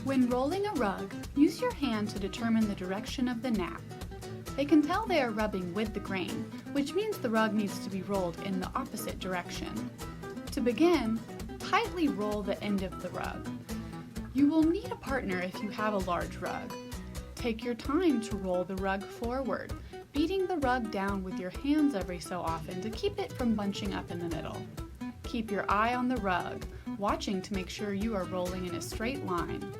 When rolling a rug, use your hand to determine the direction of the nap. They can tell they are rubbing with the grain, which means the rug needs to be rolled in the opposite direction. To begin, tightly roll the end of the rug. You will need a partner if you have a large rug. Take your time to roll the rug forward, beating the rug down with your hands every so often to keep it from bunching up in the middle. Keep your eye on the rug, watching to make sure you are rolling in a straight line.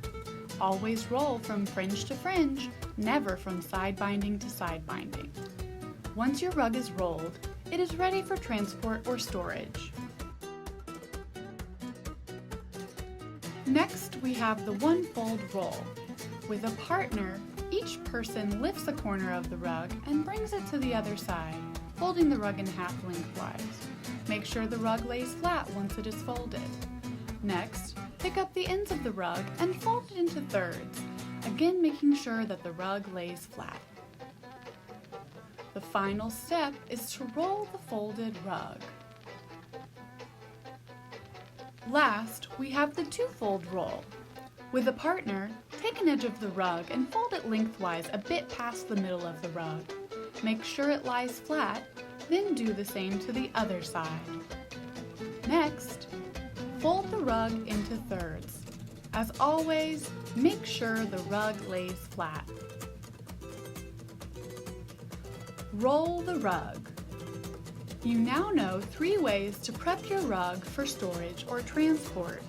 Always roll from fringe to fringe, never from side binding to side binding. Once your rug is rolled, it is ready for transport or storage. Next, we have the one-fold roll. With a partner, each person lifts a corner of the rug and brings it to the other side, folding the rug in half lengthwise. Make sure the rug lays flat once it is folded. Next, pick up the ends of the rug and fold it into thirds, again making sure that the rug lays flat. The final step is to roll the folded rug. Last, we have the two-fold roll. With a partner, take an edge of the rug and fold it lengthwise a bit past the middle of the rug. Make sure it lies flat, then do the same to the other side. Next, fold the rug into thirds. As always, make sure the rug lays flat. Roll the rug. You now know 3 ways to prep your rug for storage or transport.